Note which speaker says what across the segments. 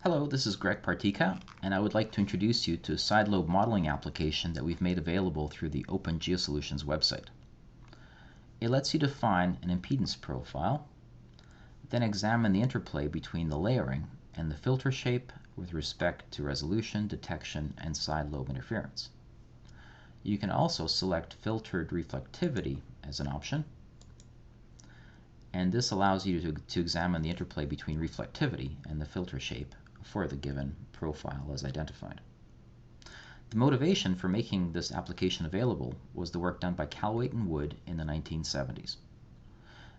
Speaker 1: Hello, this is Greg Partika, and I would like to introduce you to a Sidelobe modeling application that we've made available through the Open Geosolutions website. It lets you define an impedance profile, then examine the interplay between the layering and the filter shape with respect to resolution, detection, and side lobe interference. You can also select filtered reflectivity as an option, and this allows you to examine the interplay between reflectivity and the filter shape for the given profile as identified. The motivation for making this application available was the work done by Calwait and Wood in the 1970s.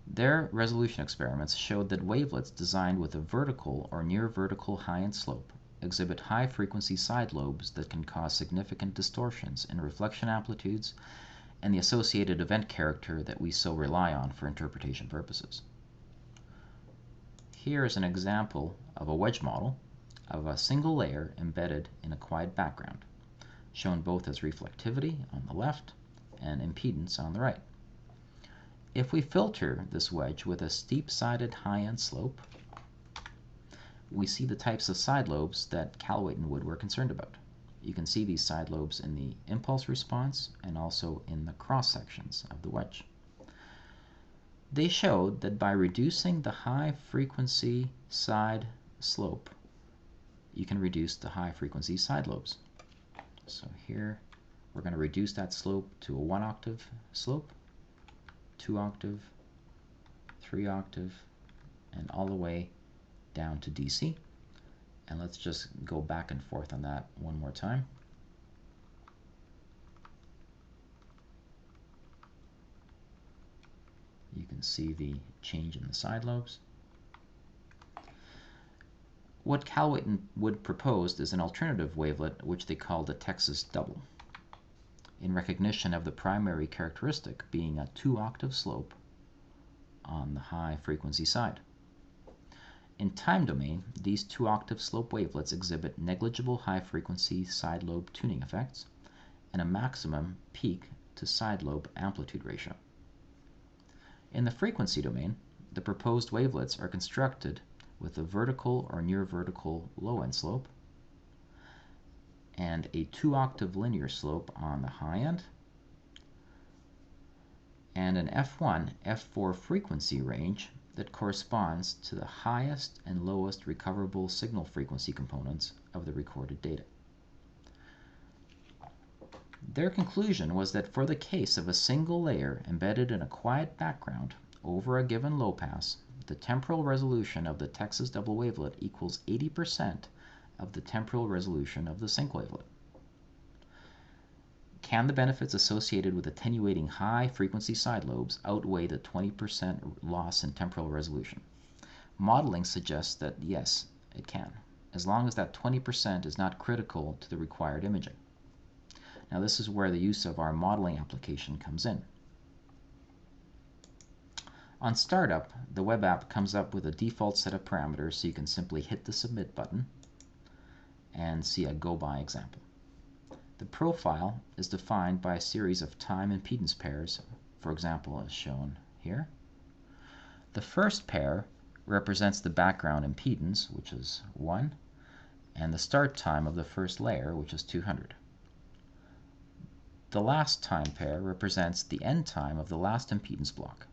Speaker 1: Their resolution experiments showed that wavelets designed with a vertical or near vertical high-end slope exhibit high frequency side lobes that can cause significant distortions in reflection amplitudes and the associated event character that we so rely on for interpretation purposes. Here is an example of a wedge model of a single layer embedded in a quiet background, shown both as reflectivity on the left and impedance on the right. If we filter this wedge with a steep-sided high-end slope, we see the types of side lobes that Calwait and Wood were concerned about. You can see these side lobes in the impulse response and also in the cross-sections of the wedge. They showed that by reducing the high-frequency side slope, you can reduce the high-frequency side lobes. So here we're going to reduce that slope to a 1-octave slope, 2-octave, 3-octave, and all the way down to DC. And let's just go back and forth on that one more time. You can see the change in the side lobes. What Calwait and Wood proposed is an alternative wavelet which they called a Texas double, in recognition of the primary characteristic being a 2-octave slope on the high frequency side. In time domain, these 2-octave slope wavelets exhibit negligible high frequency side lobe tuning effects and a maximum peak to side lobe amplitude ratio. In the frequency domain, the proposed wavelets are constructed with a vertical or near vertical low-end slope and a 2-octave linear slope on the high end and an F1, F4 frequency range that corresponds to the highest and lowest recoverable signal frequency components of the recorded data. Their conclusion was that for the case of a single layer embedded in a quiet background over a given low pass, the temporal resolution of the Texas double wavelet equals 80% of the temporal resolution of the sync wavelet. Can the benefits associated with attenuating high frequency side lobes outweigh the 20% loss in temporal resolution? Modeling suggests that yes, it can, as long as that 20% is not critical to the required imaging. Now this is where the use of our modeling application comes in. On startup, the WebApp comes up with a default set of parameters, so you can simply hit the submit button and see a go-by example. The profile is defined by a series of time impedance pairs, for example as shown here. The first pair represents the background impedance, which is 1, and the start time of the first layer, which is 200. The last time pair represents the end time of the last impedance block.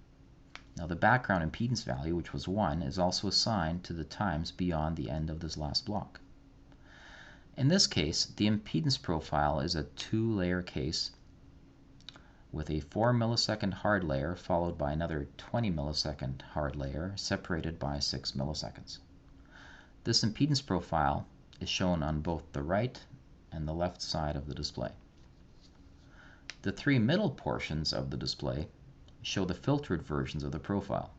Speaker 1: Now the background impedance value, which was 1, is also assigned to the times beyond the end of this last block. In this case, the impedance profile is a 2-layer case with a 4 millisecond hard layer followed by another 20 millisecond hard layer separated by 6 milliseconds. This impedance profile is shown on both the right and the left side of the display. The 3 middle portions of the display show the filtered versions of the profile.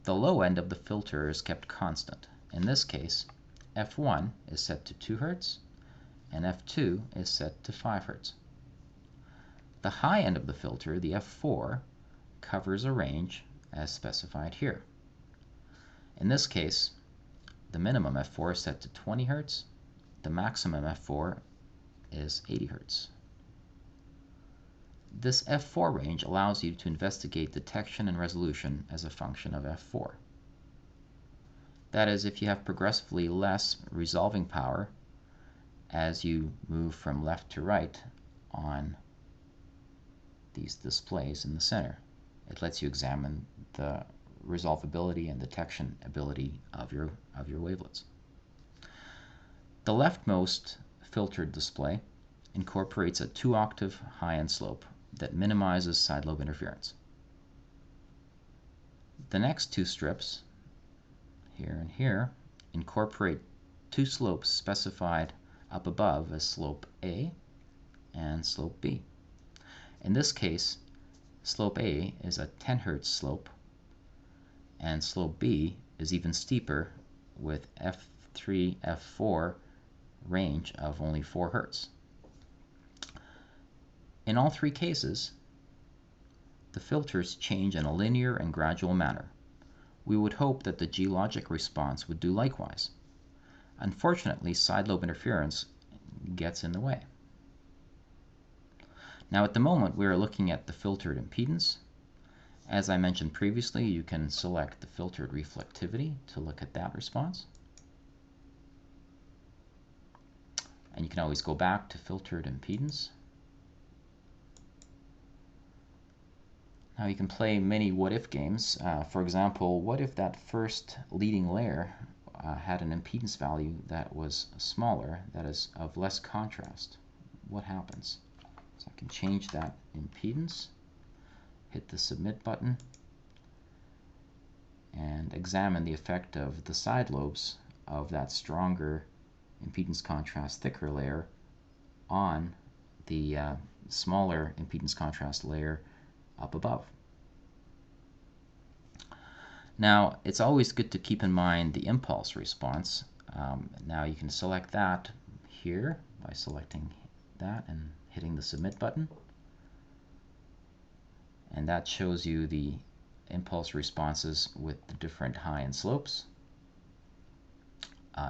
Speaker 1: The low end of the filter is kept constant. In this case, F1 is set to 2 Hz and F2 is set to 5 Hz. The high end of the filter, the F4, covers a range as specified here. In this case, the minimum F4 is set to 20 Hz, the maximum F4 is 80 Hz. This F4 range allows you to investigate detection and resolution as a function of F4. That is, if you have progressively less resolving power as you move from left to right on these displays in the center. It lets you examine the resolvability and detection ability of your wavelets. The leftmost filtered display incorporates a 2-octave high-end slope that minimizes side lobe interference. The next two strips, here and here, incorporate two slopes specified up above as slope A and slope B. In this case, slope A is a 10 Hz slope, and slope B is even steeper with F3, F4 range of only 4 Hz. In all three cases, the filters change in a linear and gradual manner. We would hope that the geologic response would do likewise. Unfortunately, side lobe interference gets in the way. Now at the moment we are looking at the filtered impedance. As I mentioned previously, you can select the filtered reflectivity to look at that response. And you can always go back to filtered impedance. Now you can play many what-if games. For example, what if that first leading layer had an impedance value that was smaller, that is of less contrast? What happens? So I can change that impedance, hit the submit button, and examine the effect of the side lobes of that stronger impedance contrast thicker layer on the smaller impedance contrast layer up above. Now it's always good to keep in mind the impulse response. Now you can select that here by selecting that and hitting the submit button, and that shows you the impulse responses with the different high-end slopes.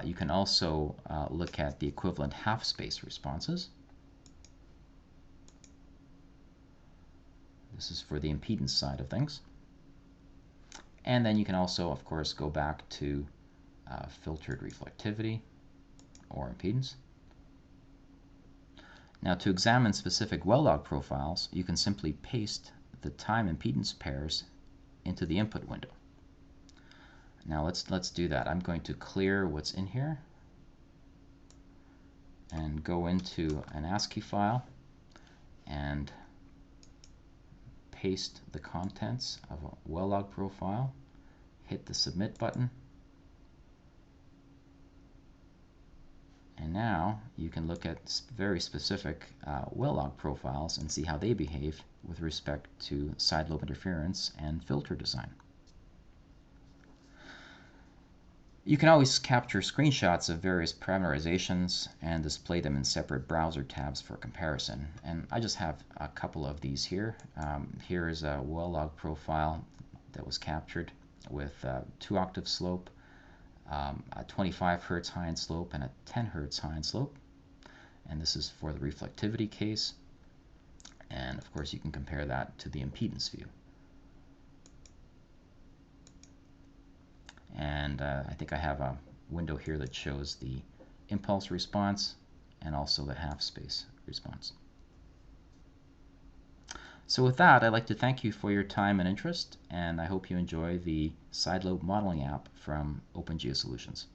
Speaker 1: You can also look at the equivalent half-space responses. This is for the impedance side of things. And then you can also, of course, go back to filtered reflectivity or impedance. Now to examine specific well log profiles, you can simply paste the time impedance pairs into the input window. Now let's do that. I'm going to clear what's in here and go into an ASCII file and paste the contents of a well log profile, hit the submit button, and now you can look at very specific well log profiles and see how they behave with respect to side lobe interference and filter design. You can always capture screenshots of various parameterizations and display them in separate browser tabs for comparison. And I just have a couple of these here. Here is a well log profile that was captured with a 2-octave slope, a 25 Hz high-end slope, and a 10 Hz high-end slope. And this is for the reflectivity case. And of course you can compare that to the impedance view. And I think I have a window here that shows the impulse response and also the half-space response. So with that, I'd like to thank you for your time and interest, and I hope you enjoy the Sidelobe modeling app from OpenGeoSolutions.